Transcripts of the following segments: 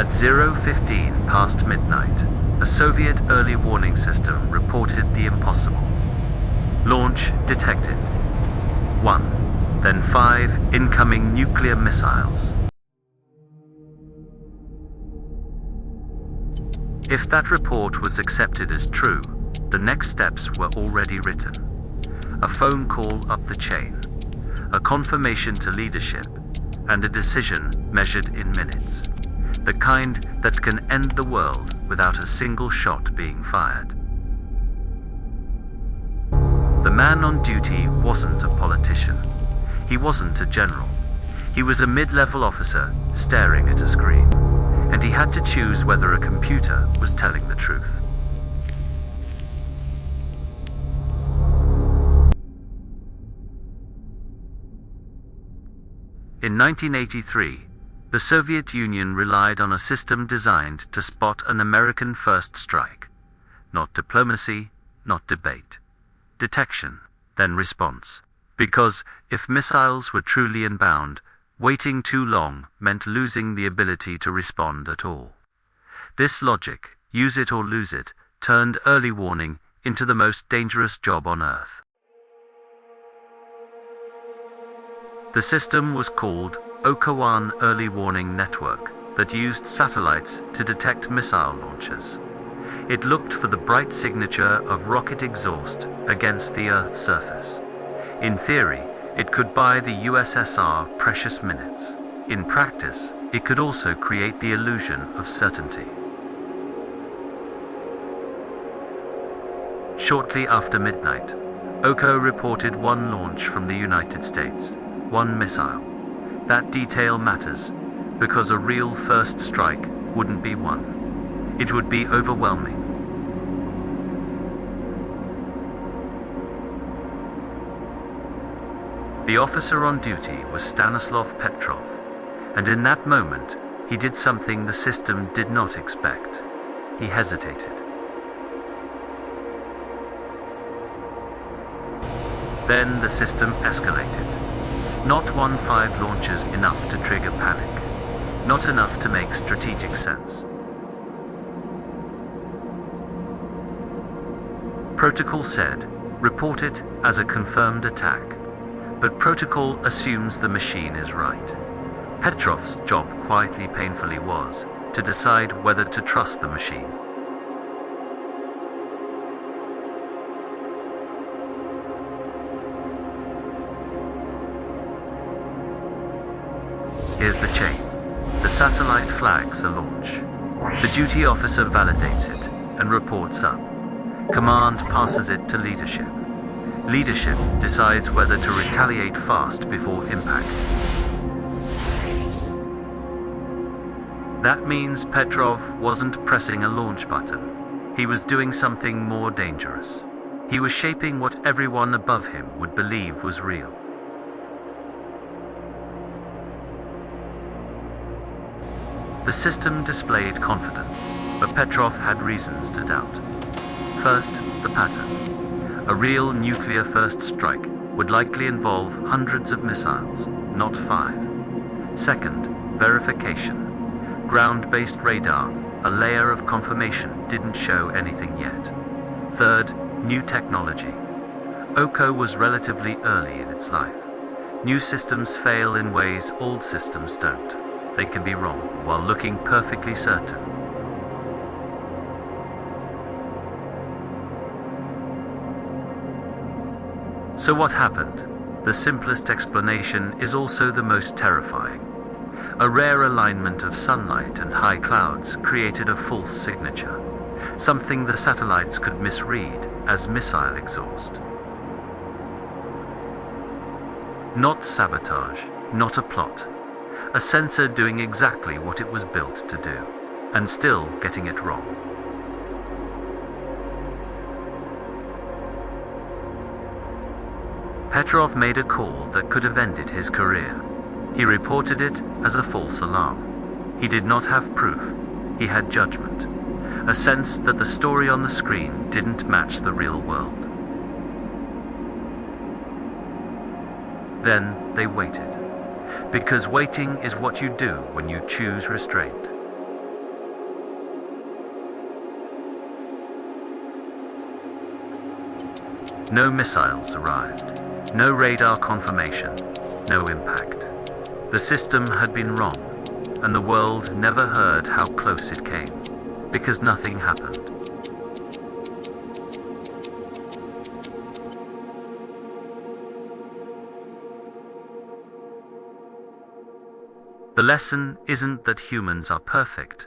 At 0:15 past midnight, a Soviet early warning system reported the impossible. Launch detected. 1, then 5 incoming nuclear missiles. If that report was accepted as true, the next steps were already written. A phone call up the chain, a confirmation to leadership, and a decision measured in minutes. The kind that can end the world without a single shot being fired. The man on duty wasn't a politician. He wasn't a general. He was a mid-level officer staring at a screen, and he had to choose whether a computer was telling the truth. In 1983, the Soviet Union relied on a system designed to spot an American first strike. Not diplomacy, not debate. Detection, then response. Because if missiles were truly inbound, waiting too long meant losing the ability to respond at all. This logic, use it or lose it, turned early warning into the most dangerous job on Earth. The system was called Okawan Early Warning Network that used satellites to detect missile launches. It looked for the bright signature of rocket exhaust against the Earth's surface. In theory, it could buy the USSR precious minutes. In practice, it could also create the illusion of certainty. Shortly after midnight, OCO reported one launch from the United States, one missile. That detail matters, because a real first strike wouldn't be one. It would be overwhelming. The officer on duty was Stanislav Petrov, and in that moment, he did something the system did not expect. He hesitated. Then the system escalated. Not 1-5 launches enough to trigger panic. Not enough to make strategic sense. Protocol said, report it as a confirmed attack. But protocol assumes the machine is right. Petrov's job quietly, painfully was to decide whether to trust the machine. Here's the chain. The satellite flags a launch. The duty officer validates it and reports up. Command passes it to leadership. Leadership decides whether to retaliate fast before impact. That means Petrov wasn't pressing a launch button. He was doing something more dangerous. He was shaping what everyone above him would believe was real. The system displayed confidence, but Petrov had reasons to doubt. First, the pattern. A real nuclear first strike would likely involve hundreds of missiles, not 5. Second, verification. Ground-based radar, a layer of confirmation, didn't show anything yet. Third, new technology. OCO was relatively early in its life. New systems fail in ways old systems don't. They can be wrong while looking perfectly certain. So what happened? The simplest explanation is also the most terrifying. A rare alignment of sunlight and high clouds created a false signature, something the satellites could misread as missile exhaust. Not sabotage, not a plot. A sensor doing exactly what it was built to do, and still getting it wrong. Petrov made a call that could have ended his career. He reported it as a false alarm. He did not have proof. He had judgment. A sense that the story on the screen didn't match the real world. Then they waited. Because waiting is what you do when you choose restraint. No missiles arrived. No radar confirmation. No impact. The system had been wrong, and the world never heard how close it came, because nothing happened. The lesson isn't that humans are perfect.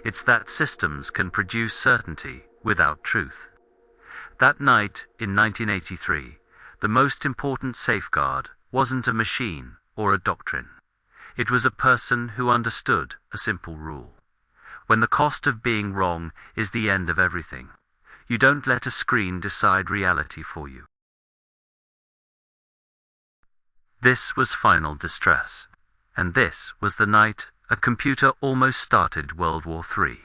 It's that systems can produce certainty without truth. That night in 1983, the most important safeguard wasn't a machine or a doctrine. It was a person who understood a simple rule. When the cost of being wrong is the end of everything, you don't let a screen decide reality for you. This was final distress. And this was the night a computer almost started World War III.